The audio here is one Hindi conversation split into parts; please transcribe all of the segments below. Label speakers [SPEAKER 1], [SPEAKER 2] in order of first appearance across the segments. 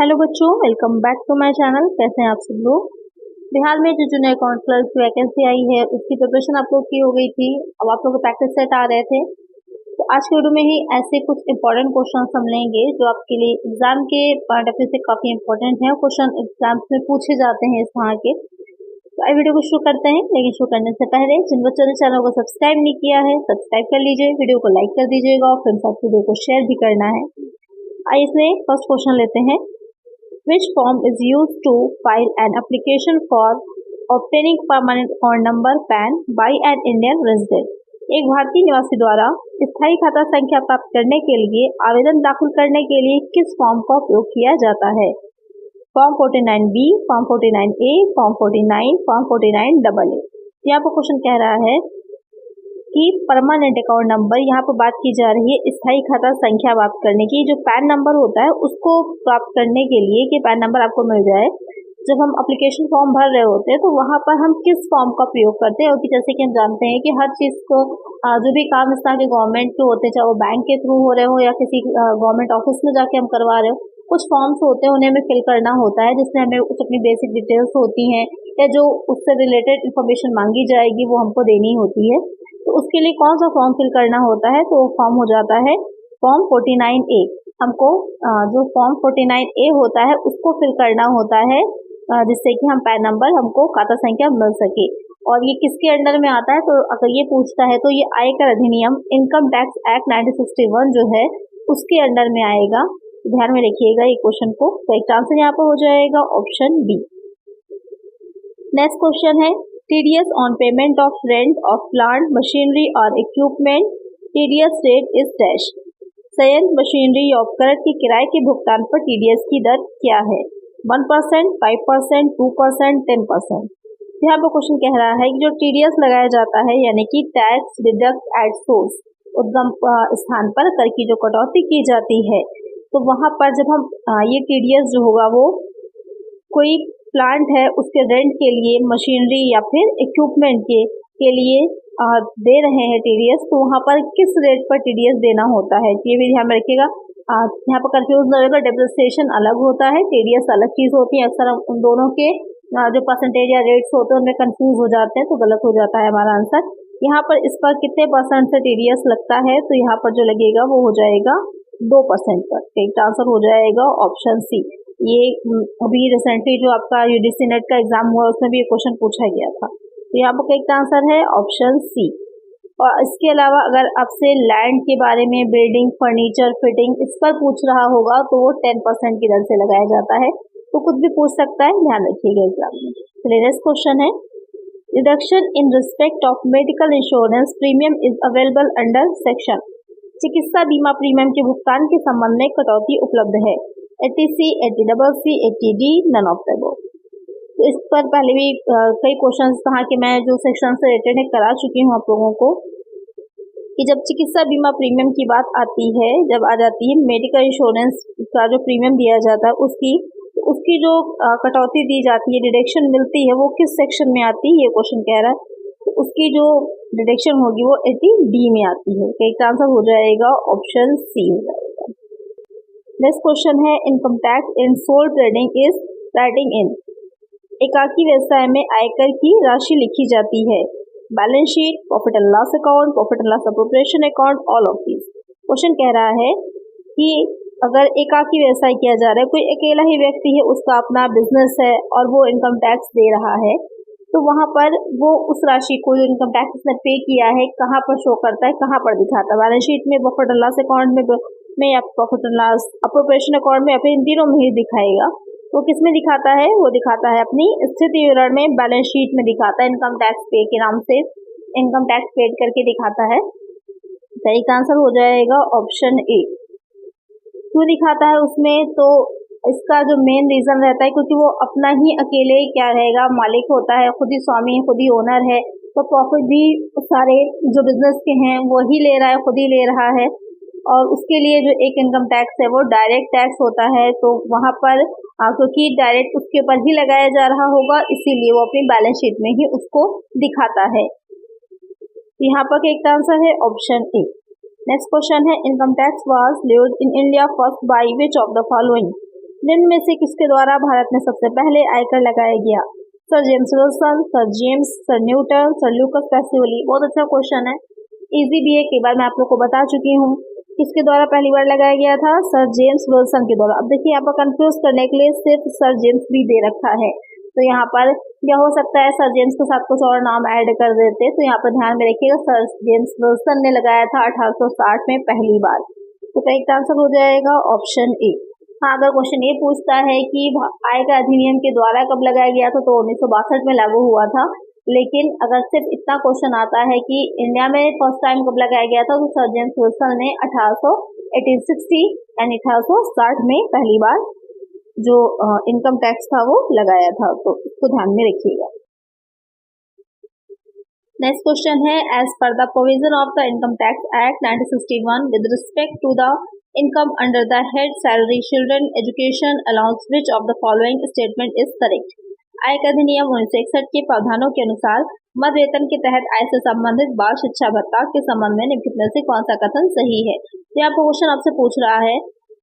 [SPEAKER 1] हेलो बच्चों, welcome back to my channel. कैसे हैं आप सब लोग। बिहार में जो जूनियर अकाउंट क्लर्क की वैकेंसी आई है उसकी प्रिपरेशन आप लोग की हो गई थी। अब आप लोग को प्रैक्टिस सेट आ रहे थे, तो आज के वीडियो में ही ऐसे कुछ इंपॉर्टेंट क्वेश्चन हम लेंगे जो आपके लिए एग्जाम के पॉइंट ऑफ व्यू से काफी इंपॉर्टेंट है। क्वेश्चन एग्जाम्स में पूछे जाते हैं इस तरह के। तो आई वीडियो को शुरू करते हैं, लेकिन शुरू करने से पहले जिन बच्चों ने चैनल को सब्सक्राइब नहीं किया है सब्सक्राइब कर लीजिए, वीडियो को लाइक कर दीजिएगा और फिर साथ वीडियो को शेयर भी करना है। आइए इसमें फर्स्ट क्वेश्चन लेते हैं। Which form is used to file an application for obtaining permanent account number PAN by an Indian resident? एक भारतीय निवासी द्वारा स्थायी खाता संख्या प्राप्त करने के लिए आवेदन दाखिल करने के लिए किस फॉर्म का उपयोग किया जाता है? Form 49B, form 49A, form 49, form 49AA। यहाँ पर क्वेश्चन कह रहा है कि परमानेंट अकाउंट नंबर, यहाँ पर बात की जा रही है स्थायी खाता संख्या प्राप्त करने की। जो पैन नंबर होता है उसको प्राप्त करने के लिए कि पैन नंबर आपको मिल जाए, जब हम एप्लीकेशन फॉर्म भर रहे होते हैं तो वहाँ पर हम किस फॉर्म का प्रयोग करते हैं। और जैसे कि हम जानते हैं कि हर चीज़ को जो भी काम इस तरह के गवर्नमेंट के होते हैं, चाहे वो बैंक के थ्रू हो रहे हो या किसी गवर्नमेंट ऑफिस में जाके हम करवा रहे हो, कुछ फॉर्म्स होते हैं उन्हें हमें फिल करना होता है, जिसमें हमें कुछ अपनी बेसिक डिटेल्स होती हैं या जो उससे रिलेटेड इन्फॉर्मेशन मांगी जाएगी वो हमको देनी होती है। तो उसके लिए कौन सा फॉर्म फिल करना होता है, तो वो फॉर्म हो जाता है फॉर्म 49A। हमको जो फॉर्म 49A होता है उसको फिल करना होता है, जिससे कि हम पैन नंबर हमको खाता संख्या मिल सके। और ये किसके अंडर में आता है, तो अगर ये पूछता है तो ये आयकर अधिनियम इनकम टैक्स एक्ट 1961 जो है उसके अंडर में आएगा। ध्यान में रखिएगा ये क्वेश्चन को। तो एक आंसर यहाँ पर हो जाएगा ऑप्शन बी। नेक्स्ट क्वेश्चन है TDS on payment of rent of plant, machinery or equipment, TDS rate is dash। संयंत्र, मशीनरी या उपकरण के किराए के भुगतान पर TDS की दर क्या है? 1%, 5%, 2%, 10%। यहाँ पर क्वेश्चन कह रहा है कि जो TDS लगाया जाता है यानी कि टैक्स डिडक्ट एट सोर्स, उद्गम स्थान पर कर की जो कटौती की जाती है, तो वहाँ पर जब हम ये TDS जो होगा वो कोई प्लांट है उसके रेंट के लिए, मशीनरी या फिर इक्विपमेंट के लिए दे रहे हैं TDS, तो वहाँ पर किस रेट पर TDS देना होता है ये भी ध्यान में रखिएगा। यहाँ पर कंफ्यूज न होगा, डेप्रिसिएशन अलग होता है, TDS अलग चीज़ होती है। अक्सर उन दोनों के जो परसेंटेज या रेट्स होते हैं उनमें कंफ्यूज हो जाते हैं, तो गलत हो जाता है हमारा आंसर। यहाँ पर इस पर कितने परसेंट से TDS लगता है, तो यहाँ पर जो लगेगा वो हो जाएगा 2% पर। एक आंसर हो जाएगा ऑप्शन सी। ये अभी रिसेंटली जो आपका UGC नेट का एग्जाम हुआ उसमें भी ये क्वेश्चन पूछा गया था। तो यहाँ पर एक आंसर है ऑप्शन सी। और इसके अलावा अगर आपसे लैंड के बारे में, बिल्डिंग, फर्नीचर, फिटिंग, इस पर पूछ रहा होगा तो वो 10% की दर से लगाया जाता है। तो कुछ भी पूछ सकता है, ध्यान रखिएगा एग्जाम में। चलिए नेक्स्ट क्वेश्चन है reduction in respect of medical insurance premium is available under section. चिकित्सा बीमा प्रीमियम के भुगतान के संबंध में कटौती उपलब्ध है। 80C, 80CC, 80D, none of the above. तो इस पर पहले भी कई क्वेश्चंस कहा कि मैं जो सेक्शन से रिलेटेड है करा चुकी हूँ आप लोगों को, कि जब चिकित्सा बीमा प्रीमियम की बात आती है, जब आ जाती है मेडिकल इंश्योरेंस का जो प्रीमियम दिया जाता है उसकी जो कटौती दी जाती है, डिडक्शन मिलती है, वो किस सेक्शन में आती है ये क्वेश्चन कह रहा है। तो उसकी जो डिडक्शन होगी वो 80D में आती है। तो एक आंसर हो जाएगा ऑप्शन सी हो जाएगा। नेक्स्ट क्वेश्चन है income tax in sole trading is writing in. एकाकी व्यवसाय में आयकर की राशि लिखी जाती है। Balance sheet, profit and loss account, profit and loss appropriation account, all of these. Question कह रहा है कि अगर एकाकी व्यवसाय किया जा रहा है, कोई अकेला ही व्यक्ति है, उसका अपना बिजनेस है और वो इनकम टैक्स दे रहा है, तो वहाँ पर वो उस राशि को जो इनकम टैक्स उसने पे किया है कहाँ पर शो करता है, कहाँ पर दिखाता है? बैलेंस शीट में, प्रॉफिट एंड लॉस अकाउंट में या profit and loss appropriation account में, या फिर इन तीनों में ही दिखाएगा। वो किस में दिखाता है? वो दिखाता है अपनी स्थिति विवरण में, बैलेंस शीट में दिखाता है, इनकम टैक्स पे के नाम से इनकम टैक्स पेड करके दिखाता है। सही का आंसर हो जाएगा ऑप्शन ए। क्यों दिखाता है उसमें? तो इसका जो मेन रीजन रहता है क्योंकि वो अपना ही अकेले क्या रहेगा, मालिक होता है, खुद ही स्वामी है, खुद ही ओनर है, तो प्रॉफिट भी सारे जो बिजनेस के हैं वो ही ले रहा है, खुद ही ले रहा है। और उसके लिए जो एक इनकम टैक्स है वो डायरेक्ट टैक्स होता है, तो वहाँ पर क्योंकि डायरेक्ट उसके ऊपर ही लगाया जा रहा होगा, इसीलिए वो अपनी बैलेंस शीट में ही उसको दिखाता है। यहाँ पर एक आंसर है ऑप्शन ए। नेक्स्ट क्वेश्चन है income tax was levied in India first by which of the following. निम्न में से किसके द्वारा भारत में सबसे पहले आयकर लगाया गया? Sir James Wilson, sir James, sir Newton, sir लूकस Pacioli. बहुत अच्छा क्वेश्चन है, इजी भी है, कई बार मैं आप लोग को बता चुकी हूँ। किसके द्वारा पहली बार लगाया गया था? सर जेम्स विल्सन के द्वारा। अब देखिए यहाँ पर कंफ्यूज करने के लिए सिर्फ सर जेम्स भी दे रखा है, तो यहाँ पर क्या हो सकता है, सर जेम्स के साथ कुछ और नाम ऐड कर देते, तो यहाँ पर ध्यान में रखिएगा सर जेम्स विल्सन ने लगाया था 1860 में पहली बार। तो करेक्ट आंसर हो जाएगा ऑप्शन ए। हाँ, अगर क्वेश्चन ये पूछता है कि आयकर अधिनियम के द्वारा कब लगाया गया था, तो 1962 में लागू हुआ था। लेकिन अगर सिर्फ इतना क्वेश्चन आता है कि इंडिया में फर्स्ट टाइम कब लगाया गया था, तो सर जेम्स विल्सन ने 1860 यानी 1860 में पहली बार जो इनकम टैक्स था वो लगाया था, तो इसको ध्यान में रखिएगा। नेक्स्ट क्वेश्चन है, as per the provision of the income tax act 1961 with respect to the income under the head salary children education allowance which of the following statement is correct? आयकर अधिनियम 1961 के प्रावधानों के अनुसार मध्य वेतन के तहत आय से संबंधित बाल शिक्षा भत्ता के संबंध में निम्नलिखित में से कौन सा कथन सही है? तो यहाँ पर क्वेश्चन आपसे पूछ रहा है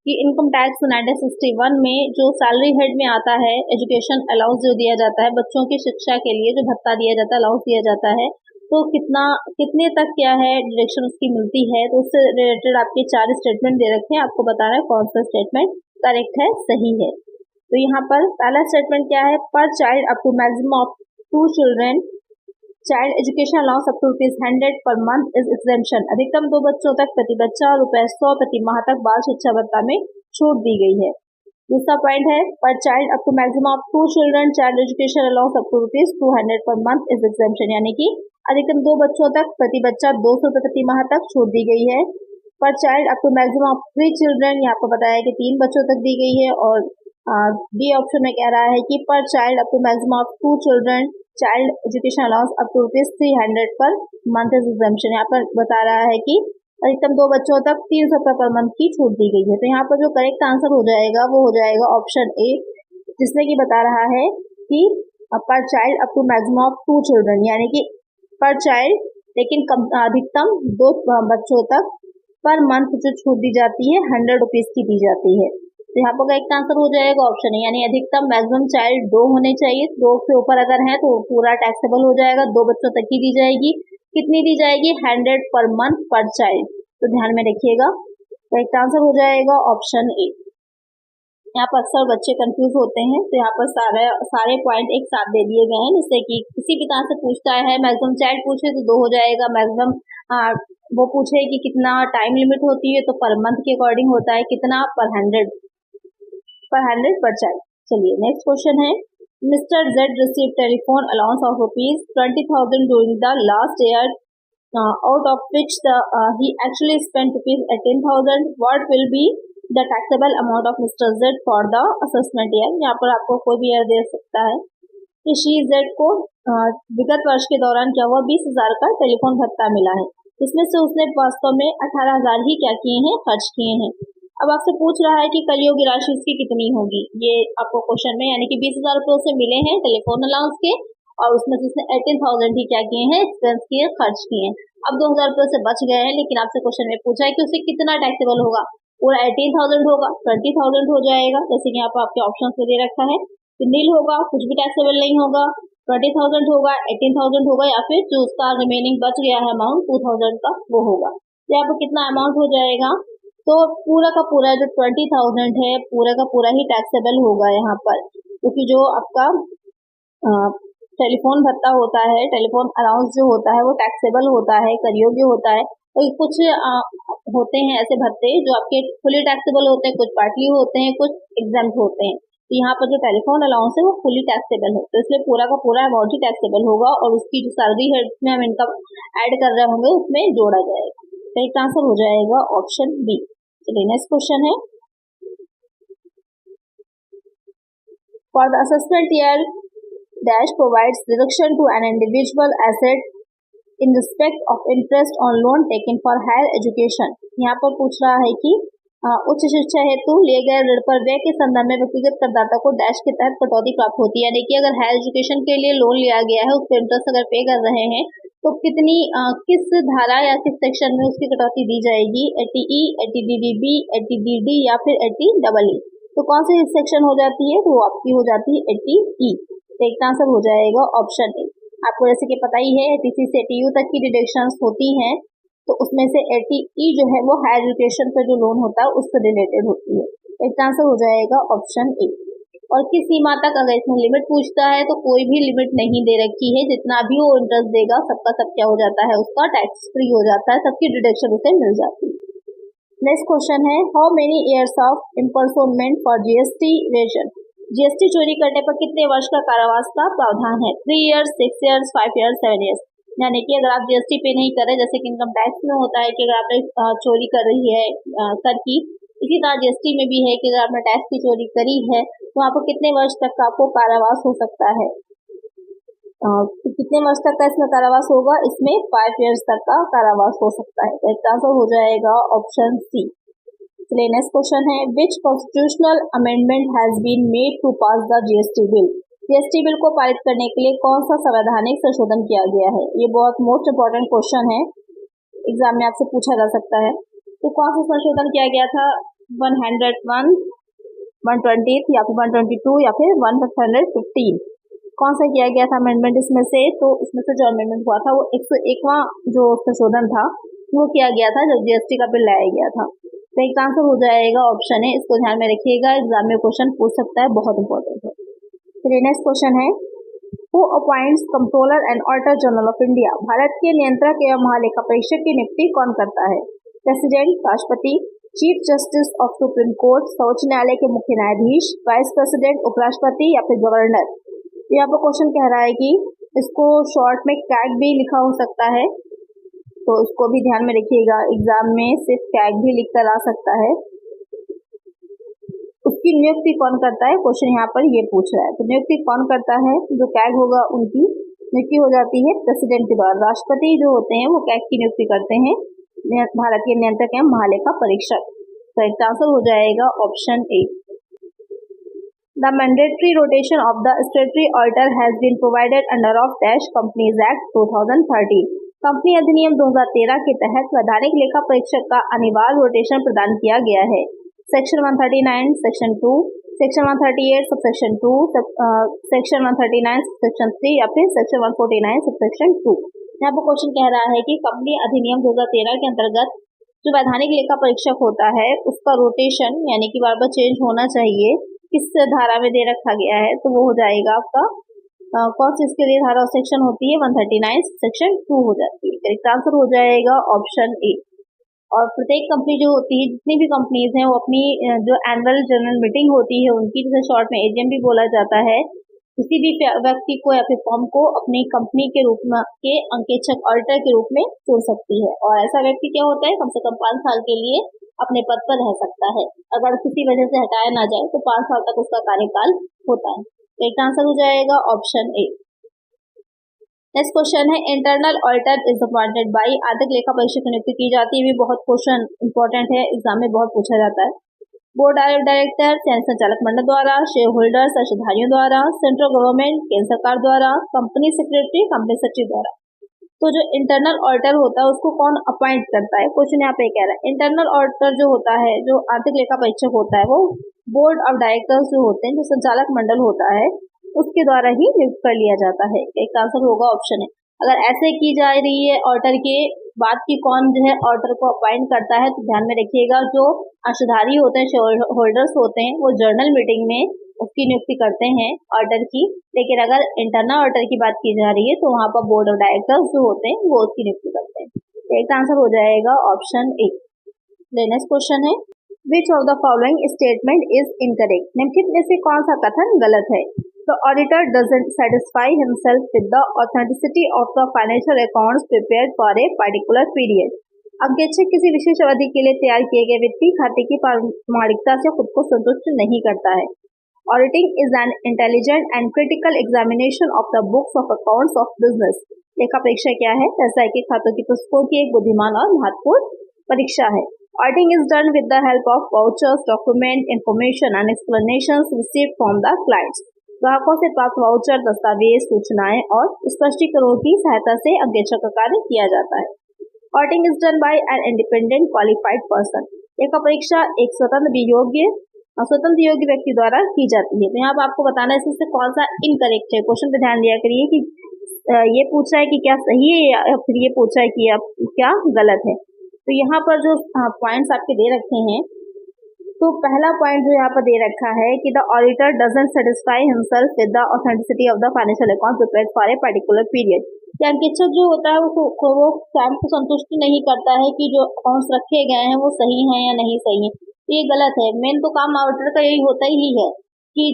[SPEAKER 1] कि इनकम टैक्स 1961 में जो सैलरी हेड में आता है, एजुकेशन अलाउंस जो दिया जाता है, बच्चों की शिक्षा के लिए जो भत्ता दिया जाता है, अलाउंस दिया जाता है, तो कितने तक क्या है डायरेक्शन उसकी मिलती है, तो उससे रिलेटेड आपके 4 स्टेटमेंट दे रखे हैं, आपको बताना है कौन सा स्टेटमेंट करेक्ट है, सही है। तो यहाँ पर पहला स्टेटमेंट क्या है, per child up to maximum of 2 children child education allowance up to ₹100 per month is exemption. अधिकतम 2 बच्चों तक प्रति बच्चा ₹100 प्रति माह तक बाल शिक्षा भत्ता में छूट दी गई है। दूसरा पॉइंट है, per child up to maximum of 2 children child education allowance up to ₹200 per month is exemption, यानी कि अधिकतम 2 बच्चों तक प्रति बच्चा ₹200 प्रति माह तक छूट दी गई है। Per child up to maximum of 3 children, यहाँ आपको बताया कि 3 बच्चों तक दी गई है। और बी ऑप्शन में कह रहा है कि per child up to maximum of 2 children child education allowance up to ₹300 per month is exemption. यहाँ पर बता रहा है कि अधिकतम 2 बच्चों तक ₹300 पर मंथ की छूट दी गई है। तो यहाँ पर जो करेक्ट आंसर हो जाएगा वो हो जाएगा ऑप्शन ए, जिसमें कि बता रहा है कि per child up to maximum of 2 children, यानी कि पर चाइल्ड लेकिन अधिकतम 2 बच्चों तक पर मंथ जो छूट दी जाती है ₹100 की दी जाती है। तो यहाँ पर करेक्ट आंसर हो जाएगा ऑप्शन ए, यानी अधिकतम मैक्सिमम चाइल्ड 2 होने चाहिए, 2 से ऊपर अगर है तो पूरा टैक्सेबल हो जाएगा, 2 बच्चों तक की दी जाएगी। कितनी दी जाएगी? 100 पर मंथ पर चाइल्ड। तो ध्यान में रखिएगा, करेक्ट आंसर हो जाएगा ऑप्शन ए। यहाँ पर अक्सर बच्चे कंफ्यूज होते हैं, तो यहाँ पर सारे पॉइंट एक साथ दे दिए गए हैं, जिससे कि किसी भी तरह से पूछता है, मैक्सिमम चाइल्ड पूछे तो 2 हो जाएगा, मैक्सिमम वो पूछे कि कितना टाइम लिमिट होती है तो पर मंथ के अकॉर्डिंग होता है, कितना पर 100 पर चाइल्ड। चलिए नेक्स्ट क्वेश्चन है, mister Z receive telephone allowance of ₹20,000 during the last year out of which he actually spent ₹18,000. What will be the taxable amount of Mr. Z for the assessment year? यहाँ पर आपको कोई भी ईयर दे सकता है कि श्री जेड को विगत वर्ष के दौरान क्या हुआ, 20,000 का टेलीफोन भत्ता मिला है, इसमें से उसने वास्तव में 18,000 ही क्या किए हैं, खर्च किए हैं। अब आपसे पूछ रहा है कि कलयुगी राशि उसकी कितनी होगी, ये आपको क्वेश्चन में, यानी कि 20,000 रुपये उसे मिले हैं टेलीफोन अलाउंस के, और उसमें से उसने 18,000 ही क्या किए हैं, एक्सपेंस किए, खर्च किए हैं। अब 2,000 रुपये से बच गए हैं, लेकिन आपसे क्वेश्चन में पूछा है कि उसे कितना टैक्सेबल होगा, पूरा 18,000 होगा, 20,000 हो जाएगा, जैसे कि यहाँ पर आपके ऑप्शन में दे रखा है कि नील होगा, कुछ भी टैक्सेबल नहीं होगा, 20,000 होगा, 18,000 होगा, या फिर जो उसका रिमेनिंग बच गया है अमाउंट 2,000 का वो होगा। तो यहाँ पर कितना अमाउंट हो जाएगा, तो पूरा का पूरा जो 20,000 है पूरा का पूरा ही टैक्सेबल होगा यहाँ पर, क्योंकि जो आपका टेलीफोन भत्ता होता है, टेलीफोन अलाउंस जो होता है वो टैक्सेबल होता है, कर योग्य होता है। और कुछ होते हैं ऐसे भत्ते जो आपके फुली टैक्सेबल होते हैं, कुछ पार्टली होते हैं, कुछ एग्जम्प्ट होते हैं। तो यहाँ पर जो टेलीफोन अलाउंस है वो फुली टैक्सेबल है, तो इसलिए पूरा का पूरा अमाउंट ही टैक्सेबल होगा, और उसकी जो सैलरी है उसमें हम इनकम ऐड कर रहे होंगे उसमें जोड़ा जाएगा। तो एक आंसर हो जाएगा ऑप्शन बी। चलिए नेक्स्ट क्वेश्चन है, for the assessment year dash provides deduction to an individual asset in respect of interest on loan taken for higher education। यहाँ पर पूछ रहा है कि उच्च शिक्षा हेतु लिए गए ऋण पर व्यय के संदर्भ में व्यक्तिगत करदाता को डैश के तहत कटौती प्राप्त होती है, यानी कि अगर हायर एजुकेशन के लिए लोन लिया गया है, उस पर इंटरेस्ट अगर पे कर रहे हैं तो कितनी किस धारा या किस सेक्शन में उसकी कटौती दी जाएगी, 80E, 80DDB, 80DD या फिर 80EE। तो कौन सी सेक्शन हो जाती है, तो वो आपकी हो जाती है 80E। तो एक आंसर हो जाएगा ऑप्शन ए। आपको जैसे कि पता ही है 80C से 80U तक की डिडक्शंस होती हैं, तो उसमें से 80E जो है वो हायर एजुकेशन का जो लोन होता है उससे रिलेटेड होती है। एक आंसर हो जाएगा ऑप्शन ए। और किस सीमा तक, अगर इसमें लिमिट पूछता है तो कोई भी लिमिट नहीं दे रखी है, जितना भी वो इंटरेस्ट देगा सबका सब क्या हो जाता है, उसका टैक्स फ्री हो जाता है, सबकी डिडक्शन उसे मिल जाती है। नेक्स्ट क्वेश्चन है, how many years of imprisonment for GST evasion. GST चोरी करने पर कितने वर्ष का कारावास का प्रावधान है? 3 ईयर्स, 6 ईयर्स, 5 ईयर्स, 7 ईयर्स। यानी कि अगर आप जीएसटी पे नहीं कर रहे, जैसे कि इनकम टैक्स में होता है कि अगर आपने चोरी कर रही है कर की, इसी तरह जीएसटी में भी है कि अगर आपने टैक्स की चोरी करी है तो आपको कितने वर्ष तक का आपको कारावास हो सकता है। तो कितने वर्ष तक का इसमें कारावास होगा? इसमें 5 ईयर्स तक का कारावास हो सकता है। तो इसका आंसर हो जाएगा ऑप्शन सी। चलिए नेक्स्ट क्वेश्चन है, which constitutional amendment has been made to pass the GST bill. GST bill को पारित करने के लिए कौन सा संवैधानिक संशोधन किया गया है? ये बहुत मोस्ट इंपॉर्टेंट क्वेश्चन है, एग्जाम में आपसे पूछा जा सकता है। तो कौन सा संशोधन किया गया था? 101, 120 या फिर 122 या फिर 115 कौन सा किया गया था अमेंडमेंट इसमें से? तो इसमें से जो अमेंडमेंट हुआ था वो 101वां जो संशोधन था वो किया गया था जब जीएसटी का बिल लाया गया था। तो एक आंसर हो जाएगा ऑप्शन है, इसको ध्यान में रखिएगा, एग्जाम में क्वेश्चन पूछ सकता है, बहुत इंपॉर्टेंट है। फिर नेक्स्ट क्वेश्चन है, who appoints controller and auditor general of India. Bharat के नियंत्रक एवं महालेखा परीक्षक की नियुक्ति कौन करता है? प्रेसिडेंट, राष्ट्रपति, chief justice of supreme court, सर्वोच्च न्यायालय के मुख्य न्यायाधीश, वाइस प्रेसिडेंट, उपराष्ट्रपति या फिर गवर्नर। यहाँ पर क्वेश्चन कह रहा है कि इसको शॉर्ट में कैग भी लिखा हो सकता है, तो इसको भी ध्यान में रखिएगा, एग्जाम में सिर्फ कैग भी लिख कर आ सकता है। उसकी नियुक्ति कौन करता है, क्वेश्चन यहाँ पर ये पूछ रहा है। तो नियुक्ति कौन करता है? जो कैग होगा उनकी नियुक्ति हो जाती है प्रेसिडेंट के द्वारा। राष्ट्रपति जो होते हैं वो कैग की नियुक्ति करते हैं, भारत के नियंत्रक एवं महालेखा परीक्षक। तो इसका आंसर हो जाएगा option A. The mandatory rotation of the statutory auditor has been provided under of dash companies act 2013। Company अधिनियम 2013 के तहत वैधानिक लेखा परीक्षक का अनिवार्य रोटेशन प्रदान किया गया है। Section 139 section 2, section 138 subsection 2, section 139 section 3 या फिर सेक्शन 149 सबसेक्शन 2। यहाँ पर क्वेश्चन कह रहा है कि कंपनी अधिनियम 2013 के अंतर्गत जो वैधानिक लेखा परीक्षक होता है उसका रोटेशन यानी कि बार बार चेंज होना चाहिए, किस धारा में दे रखा गया है? तो वो हो जाएगा आपका कौन सी इसके लिए धारा सेक्शन होती है? 139 सेक्शन 2 हो जाती है। करेक्ट आंसर हो जाएगा ऑप्शन ए। और प्रत्येक कंपनी जो होती है, जितनी भी कंपनीज हैं, वो अपनी जो एनुअल जनरल मीटिंग होती है उनकी, जिसे शॉर्ट में एजीएम भी बोला जाता है, किसी भी व्यक्ति को या फिर फर्म को अपनी कंपनी के रूप में के अंकेक्षक ऑडिटर के रूप में चुन सकती है। और ऐसा व्यक्ति क्या होता है, कम से कम 5 साल के लिए अपने पद पर रह सकता है। अगर किसी वजह से हटाया ना जाए तो 5 साल तक उसका कार्यकाल होता है। तो एक आंसर हो जाएगा ऑप्शन ए। नेक्स्ट क्वेश्चन है, internal auditor is appointed by. आर्थिक लेखा परीक्षक की नियुक्ति की जाती है, भी बहुत क्वेश्चन इंपॉर्टेंट है, एग्जाम में बहुत पूछा जाता है। बोर्ड ऑफ डायरेक्टर चयन संचालक मंडल द्वारा, शेयर होल्डर्स अंशधारियों द्वारा, सेंट्रल गवर्नमेंट केंद्र सरकार द्वारा, कंपनी सेक्रेटरी कंपनी सचिव द्वारा। तो जो इंटरनल ऑडिटर होता है उसको कौन अपॉइंट करता है? क्वेश्चन यहाँ पे कह रहा है इंटरनल ऑडिटर जो होता है, जो आर्थिक लेखा परीक्षक होता है, वो बोर्ड ऑफ डायरेक्टर्स जो होते हैं, जो संचालक मंडल होता है, उसके द्वारा ही नियुक्त कर लिया जाता है। एक आंसर होगा ऑप्शन है। अगर ऐसे की जा रही है ऑडिटर के बाद की कौन जो है ऑडिटर को अपॉइंट करता है, तो ध्यान में रखिएगा जो अंशधारी होते हैं, शेयर होल्डर्स होते हैं, वो जर्नल मीटिंग में उसकी नियुक्ति करते हैं ऑडिटर की। लेकिन अगर इंटरनल ऑडिटर की बात की जा रही है तो वहाँ पर बोर्ड ऑफ डायरेक्टर्स जो होते हैं वो उसकी नियुक्ति करते हैं। एक आंसर हो जाएगा ऑप्शन ए। नेक्स्ट क्वेश्चन है, विच of the following statement is incorrect. निम्नलिखित में से कौन सा कथन गलत है? The auditor doesn't satisfy himself with the authenticity of the financial accounts prepared for a particular period. अंकेक्षक किसी विशेष अवधि के लिए तैयार किए गए वित्तीय खाते की प्रामाणिकता से खुद को संतुष्ट नहीं करता है। Auditing is an intelligent and critical examination of the books of accounts of business. लेखा परीक्षा क्या है? व्यवसायिक खातों की पुस्तकों की एक बुद्धिमान और महत्वपूर्ण परीक्षा है। Auditing is done with the help of vouchers, document, information and explanations received from the clients. ग्राहकों से प्राप्त वाउचर, दस्तावेज, सूचनाएं और स्पष्टीकरणों की सहायता से अंकेक्षक का कार्य किया जाता है। Auditing is done by an independent qualified person. लेखा परीक्षा एक स्वतंत्र वियोग्य स्वतंत्र योग्य व्यक्ति द्वारा की जाती है। तो यहाँ पर आपको बताना है इससे कौन सा इनकरेक्ट है। क्वेश्चन पे ध्यान दिया करिए कि ये पूछ रहा है कि क्या सही है या फिर ये पूछ रहा है कि क्या गलत है। तो यहाँ पर जो पॉइंट्स आपके दे रखे हैं, तो पहला पॉइंट जो यहाँ पर दे रखा है कि the auditor doesn't satisfy himself with the authenticity of the financial account prepared for a particular period. अंकेक्षक जो होता है वो स्वयं को संतुष्टि नहीं करता है कि जो अकाउंट्स रखे गए हैं वो सही हैं या नहीं सही है। तो ये गलत है। मेन तो काम ऑडिटर का यही होता ही है कि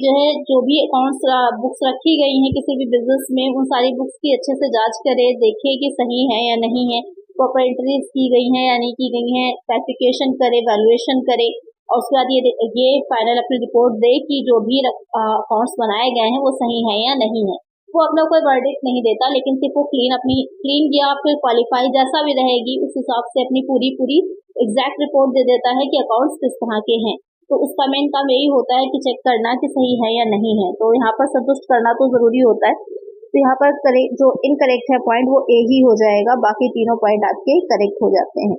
[SPEAKER 1] जो भी अकाउंट्स बुक्स रखी गई हैं किसी भी बिजनेस में, उन सारी बुक्स की अच्छे से जांच करे, देखे कि सही है या नहीं है, प्रॉपर एंट्रीज की गई हैं या नहीं की गई हैं, क्लासिफिकेशन करे, वैल्यूएशन करे, और उसके बाद ये फाइनल अपनी रिपोर्ट दे कि जो भी अकाउंट्स बनाए गए हैं वो सही है या नहीं है। वो अपना कोई वर्डिक्ट नहीं देता, लेकिन सिर्फ वो क्लीन या फिर क्वालिफाई जैसा भी रहेगी उस हिसाब से अपनी पूरी एग्जैक्ट रिपोर्ट दे देता है कि अकाउंट्स किस तरह के हैं। तो उसका मेन काम यही होता है कि चेक करना कि सही है या नहीं है। तो यहाँ पर संतुष्ट करना तो जरूरी होता है। तो यहाँ पर जो इनकरेक्ट है पॉइंट वो ए ही हो जाएगा, बाकी तीनों पॉइंट आपके करेक्ट हो जाते हैं।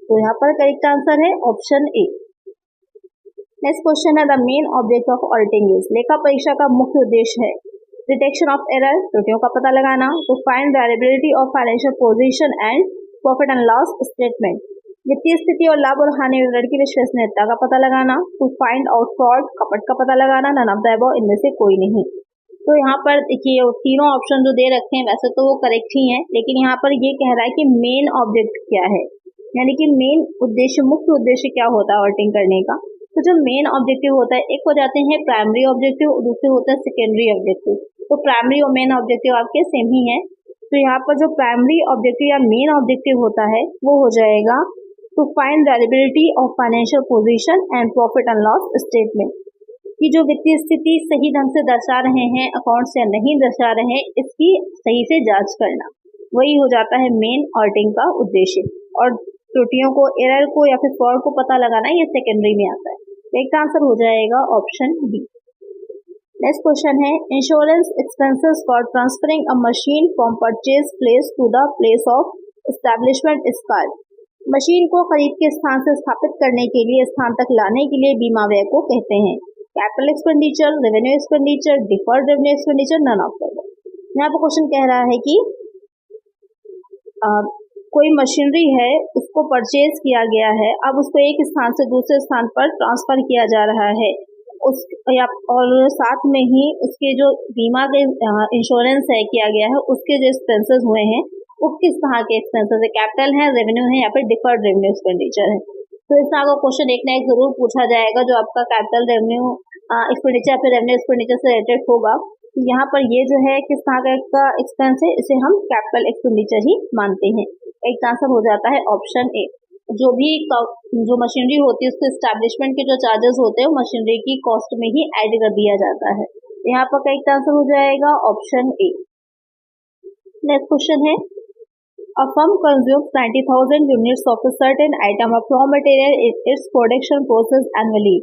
[SPEAKER 1] तो यहाँ पर करेक्ट आंसर है ऑप्शन ए। नेक्स्ट क्वेश्चन है the main object of auditing is. लेखा परीक्षा का मुख्य उद्देश्य है डिटेक्शन ऑफ एरर, त्रुटियों का पता लगाना, to find variability of financial position and profit and loss statement, वित्तीय स्थिति और लाभ और हानि विवरण की विश्वसनीयता का पता लगाना, टू फाइंड आउट फ्रॉड, कपट का पता लगाना, नन ऑफ द अबव, इनमें से कोई नहीं। तो यहाँ पर देखिए तीनों ऑप्शन जो दे रखे हैं वैसे तो वो करेक्ट ही हैं, लेकिन यहाँ पर ये कह रहा है कि मेन ऑब्जेक्ट क्या है, यानी कि मेन उद्देश्य, मुख्य उद्देश्य क्या होता है ऑडिटिंग करने का। तो जो मेन ऑब्जेक्टिव होता है, एक हो जाते हैं प्राइमरी ऑब्जेक्टिव और दूसरे होता है सेकेंडरी ऑब्जेक्टिव। तो प्राइमरी और मेन ऑब्जेक्टिव आपके सेम ही है। तो यहाँ पर जो प्राइमरी ऑब्जेक्टिव या मेन ऑब्जेक्टिव होता है वो हो जाएगा to find variability of financial position and profit and loss statement, कि जो वित्तीय स्थिति सही ढंग से दर्शा रहे हैं अकाउंट्स या नहीं दर्शा रहे हैं, इसकी सही से जांच करना, वही हो जाता है मेन ऑडिटिंग का उद्देश्य। और त्रुटियों को, एरर को या फिर फ्रॉड को पता लगाना ये सेकेंडरी में आता है। एक आंसर हो जाएगा ऑप्शन बी। नेक्स्ट क्वेश्चन है insurance expenses for transferring a machine from purchase place to the place of establishment is called. Machine को खरीद के स्थान से स्थापित करने के लिए स्थान तक लाने के लिए बीमा व्यय को कहते हैं capital expenditure, revenue expenditure, deferred revenue expenditure, none of the above. यहाँ पर क्वेश्चन कह रहा है कि कोई मशीनरी है, उसको परचेज किया गया है, अब उसको एक स्थान से दूसरे स्थान पर ट्रांसफर किया जा रहा है और साथ में ही उसके जो बीमा के इंश्योरेंस है किया गया है उसके जो एक्सपेंसेस हुए हैं वो किस तरह के एक्सपेंसेस है, कैपिटल है, रेवेन्यू है या फिर डिफर्ड रेवेन्यू एक्सपेंडिचर है। तो इस तरह का क्वेश्चन एक ना एक जरूर पूछा जाएगा जो आपका कैपिटल रेवेन्यू एक्सपेंडिचर या फिर रेवेन्यू एक्सपेंडिचर से रिलेटेड होगा। तो यहाँ पर ये जो है किस तरह का एक्सपेंस है, इसे हम कैपिटल एक्सपेंडिचर ही मानते हैं। एक आंसर हो जाता है ऑप्शन ए। जो मशीनरी होती है उसके एस्टैब्लिशमेंट के जो चार्जेस होते हैं वो मशीनरी की कॉस्ट में ही ऐड कर दिया जाता है। यहाँ पर करेक्ट आंसर हो जाएगा ऑप्शन ए। नेक्स्ट क्वेश्चन है A firm consumes 90,000 units of a certain item of raw material in its production process annually.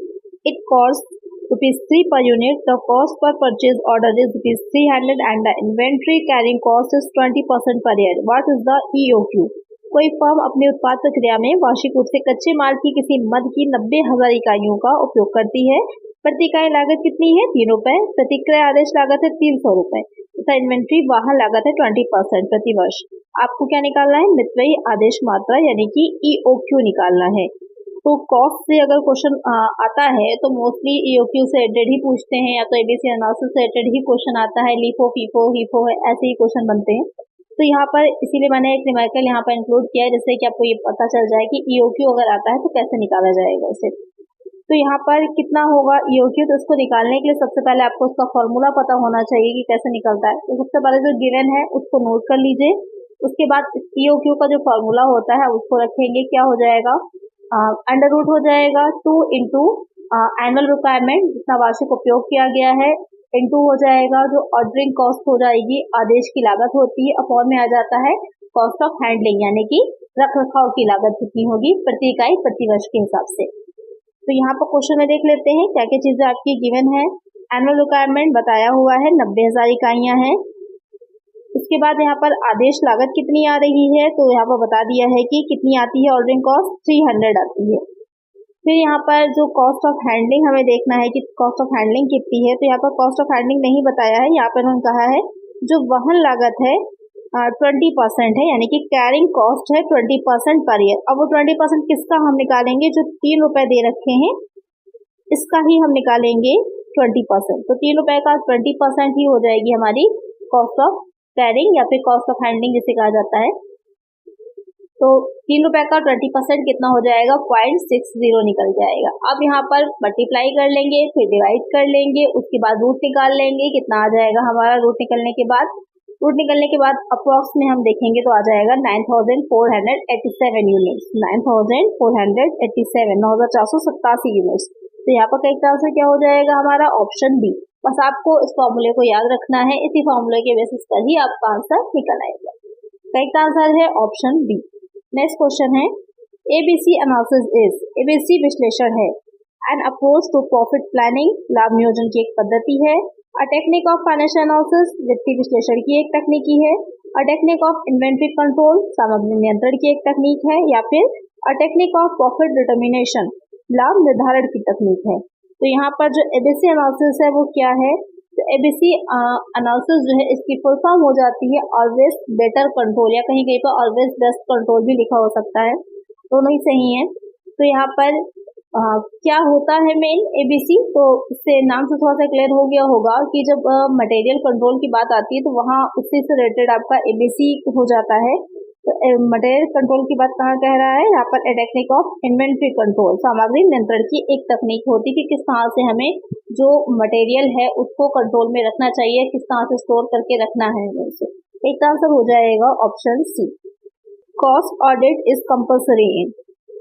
[SPEAKER 1] It costs ₹3 per unit. The cost per purchase order is ₹300 and the inventory carrying cost is 20% per year. What is the EOQ? कोई फर्म अपनी उत्पाद प्रक्रिया में वार्षिक रूप से कच्चे माल की किसी मद की 90,000 इकाइयों का उपयोग करती है। प्रति इकाई लागत कितनी है? ₹3। प्रतिक्रय आदेश लागत है ₹300 तथा इन्वेंट्री वाहन लागत है 20% प्रति वर्ष। आपको क्या निकालना है? मितव्ययी आदेश मात्रा यानी कि EOQ निकालना है। तो कॉस्ट से अगर क्वेश्चन आता है तो मोस्टली EOQ से रिलेटेड ही पूछते हैं, या तो ABC एनालिसिस से रिलेटेड ही क्वेश्चन आता है, LIFO, FIFO, HIFO है, ऐसे ही क्वेश्चन बनते हैं। तो यहाँ पर इसीलिए मैंने एक न्यूमेरिकल यहाँ पर इंक्लूड किया है जिससे कि आपको ये पता चल जाए कि EOQ अगर आता है तो कैसे निकाला जाएगा इसे। तो यहाँ पर कितना होगा EOQ, तो इसको निकालने के लिए सबसे पहले आपको उसका फॉर्मूला पता होना चाहिए कि कैसे निकलता है। तो सबसे पहले जो गिवन है उसको नोट कर लीजिए। उसके बाद EOQ का जो फॉर्मूला होता है उसको रखेंगे, क्या हो जाएगा, अंडर रूट हो जाएगा 2 इंटू एनुअल रिक्वायरमेंट जितना वार्षिक उपयोग किया गया है, इंटू हो जाएगा जो ऑर्डरिंग कॉस्ट हो जाएगी, आदेश की लागत होती है, अपॉन में आ जाता है कॉस्ट ऑफ हैंडलिंग यानी कि रख रखाव की लागत कितनी होगी प्रति इकाई प्रति वर्ष के हिसाब से। तो यहाँ पर क्वेश्चन में देख लेते हैं क्या क्या चीजें आपकी गिवन है। एनुअल रिक्वायरमेंट बताया हुआ है 90,000 इकाइयां हैं। उसके बाद यहाँ पर आदेश लागत कितनी आ रही है, तो यहाँ पर बता दिया है कि कितनी आती है, ऑर्डरिंग कॉस्ट 300 आती है। फिर यहाँ पर जो कॉस्ट ऑफ हैंडलिंग हमें देखना है कि कॉस्ट ऑफ हैंडलिंग कितनी है, तो यहाँ पर कॉस्ट ऑफ हैंडलिंग नहीं बताया है, यहाँ पर उन्होंने कहा है जो वहन लागत है 20% है, यानी कि कैरिंग कॉस्ट है 20% पर ईयर। अब वो 20% किसका हम निकालेंगे, जो 3 रुपए दे रखे हैं इसका ही हम निकालेंगे 20%। तो 3 रुपए का 20% ही हो जाएगी हमारी कॉस्ट ऑफ कैरिंग या फिर कॉस्ट ऑफ हैंडलिंग जिसे कहा जाता है। तो 3 रुपए का 20% कितना हो जाएगा, 0.60 निकल जाएगा। अब यहाँ पर मल्टीप्लाई कर लेंगे, फिर डिवाइड कर लेंगे, उसके बाद रूट निकाल लेंगे, कितना आ जाएगा हमारा रूट निकलने के बाद अप्रॉक्स में हम देखेंगे तो आ जाएगा 9487 यूनिट्स, 9487 यूनिट्स। तो यहाँ पर करेक्ट आंसर क्या हो जाएगा हमारा, ऑप्शन बी। बस आपको इस फॉर्मूले को याद रखना है, इसी फॉर्मूले के बेसिस पर ही आपका आंसर निकल आएगा। करेक्ट आंसर है ऑप्शन बी। नेक्स्ट क्वेश्चन है, एबीसी एनालिसिस इज, एबीसी विश्लेषण है an approach to profit planning, लाभ नियोजन की एक पद्धति है। A technique of financial analysis, वित्तीय विश्लेषण की एक तकनीकी है। A technique of inventory control, सामग्री नियंत्रण की एक तकनीक है। या फिर a technique of profit determination, लाभ निर्धारण की तकनीक है। तो यहाँ पर जो एबीसी एनालिसिस है वो क्या है, तो एबीसी एनालिसिस जो है इसकी फुल फॉर्म हो जाती है ऑलवेज बेटर कंट्रोल, या कहीं कहीं पर ऑलवेज बेस्ट कंट्रोल भी लिखा हो सकता है, दोनों ही सही है। तो यहाँ पर क्या होता है मेन एबीसी, तो इससे नाम से थोड़ा सा क्लियर हो गया होगा कि जब मटेरियल कंट्रोल की बात आती है तो वहाँ उसी से रिलेटेड आपका एबीसी हो जाता है। तो मटेरियल कंट्रोल की बात कहाँ कह रहा है, यहाँ पर टेक्निक ऑफ इन्वेंट्री कंट्रोल, सामग्री नियंत्रण की एक तकनीक होती है कि किस तरह से हमें जो मटेरियल है उसको कंट्रोल में रखना चाहिए, किस तरह से स्टोर करके रखना है हमें उसे। एक आंसर हो जाएगा option C. Cost audit is compulsory in,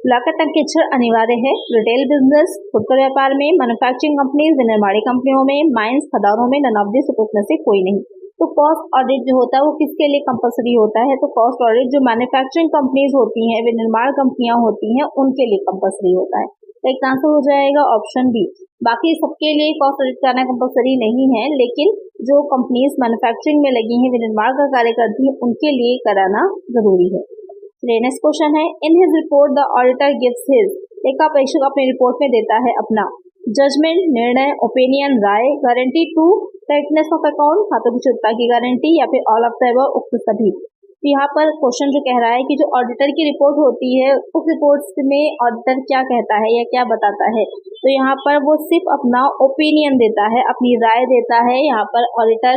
[SPEAKER 1] लागत अंकेक्षण अनिवार्य है रिटेल बिजनेस, फुटकर व्यापार में, मैन्युफैक्चरिंग कंपनीज, विनिर्माणी कंपनियों में, माइंस खदानों में, नन ऑफ दिस में से कोई नहीं। तो कॉस्ट ऑडिट जो होता है वो किसके लिए कंपल्सरी होता है, तो कॉस्ट ऑडिट जो मैन्युफैक्चरिंग कंपनीज होती हैं, विनिर्माण कंपनियां होती हैं, उनके लिए कंपल्सरी होता है। तो एक आंसर हो जाएगा ऑप्शन बी। बाकी सबके लिए कॉस्ट ऑडिट करना कंपल्सरी नहीं है, लेकिन जो कंपनीज मैन्युफैक्चरिंग में लगी हैं, विनिर्माण का कार्य करती हैं, उनके लिए कराना जरूरी है। नेक्स्ट क्वेश्चन है, in his report the auditor gives his, लेखा परीक्षक अपनी रिपोर्ट में देता है अपना जजमेंट, निर्णय, ओपिनियन, राय, guarantee to correctness of account, खातों की शुद्धता की गारंटी, या फिर ऑल ऑफ द अबव, उक्त सभी। तो यहाँ पर क्वेश्चन जो कह रहा है कि जो ऑडिटर की रिपोर्ट होती है उस रिपोर्ट में ऑडिटर क्या कहता है या क्या बताता है, तो यहाँ पर वो सिर्फ अपना ओपिनियन देता है, अपनी राय देता है। यहाँ पर ऑडिटर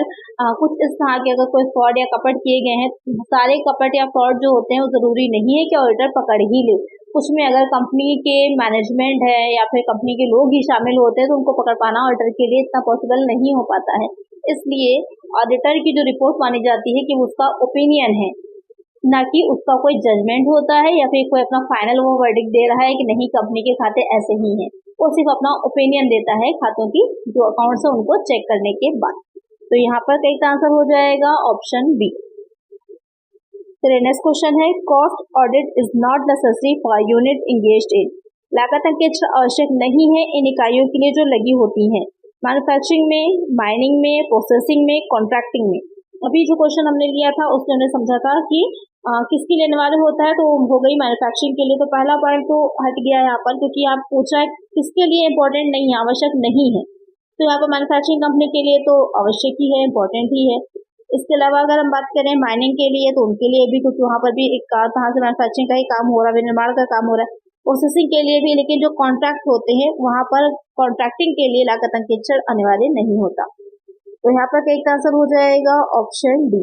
[SPEAKER 1] कुछ इस तरह के अगर कोई फ्रॉड या कपट किए गए हैं, सारे कपट या फ्रॉड जो होते हैं वो जरूरी नहीं है कि ऑडिटर पकड़ ही ले, कुछ में अगर कंपनी के मैनेजमेंट है या फिर कंपनी के लोग ही शामिल होते हैं तो उनको पकड़ पाना ऑडिटर के लिए इतना पॉसिबल नहीं हो पाता है। इसलिए ऑडिटर की जो रिपोर्ट मानी जाती है कि उसका ओपिनियन है, ना कि उसका कोई जजमेंट होता है या फिर कोई अपना फाइनल वो वर्डिक्ट दे रहा है कि नहीं कंपनी के खाते ऐसे ही हैं। वो सिर्फ अपना ओपिनियन देता है खातों की जो अकाउंट्स है उनको चेक करने के बाद। तो यहाँ पर करेक्ट आंसर हो जाएगा ऑप्शन बी। फिर नेक्स्ट क्वेश्चन है, cost audit is not necessary for unit engaged in, लागत अंकेक्षण आवश्यक नहीं है इन इकाइयों के लिए जो लगी होती हैं मैन्युफैक्चरिंग में, माइनिंग में, प्रोसेसिंग में, कॉन्ट्रैक्टिंग में। अभी जो क्वेश्चन हमने लिया था उसमें हमने समझा था कि किसके लेने वाले होता है, तो हो गई मैन्युफैक्चरिंग के लिए। तो पहला पॉइंट तो हट गया यहाँ पर, क्योंकि आप पूछ रहा है किसके लिए इम्पोर्टेंट नहीं है, आवश्यक नहीं है। तो यहाँ पर मैन्युफैक्चरिंग कंपनी के लिए तो आवश्यक ही है, इम्पोर्टेंट ही है। इसके अलावा अगर हम बात करें माइनिंग के लिए तो उनके लिए भी, क्योंकि वहाँ पर भी एक तरह से मैन्युफैक्चरिंग का ही काम हो रहा है, विनिर्माण का काम हो रहा है। प्रोसेसिंग के लिए भी, लेकिन जो कॉन्ट्रैक्ट होते हैं वहाँ पर कॉन्ट्रैक्टिंग के लिए लागत अंकेक्षण अनिवार्य नहीं होता। तो यहाँ पर करेक्ट आंसर हो जाएगा ऑप्शन डी।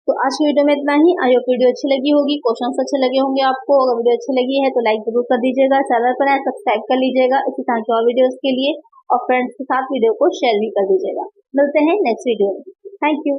[SPEAKER 1] तो आज की वीडियो में इतना ही। आई होप वीडियो अच्छी लगी होगी, क्वेश्चंस अच्छे लगे होंगे आपको। अगर वीडियो अच्छी लगी है तो लाइक जरूर कर दीजिएगा, चैनल पर नए सब्सक्राइब कर लीजिएगा इसी तरह की और वीडियोस के लिए, और फ्रेंड्स के साथ वीडियो को शेयर भी कर दीजिएगा। मिलते हैं नेक्स्ट वीडियो में। Thank you.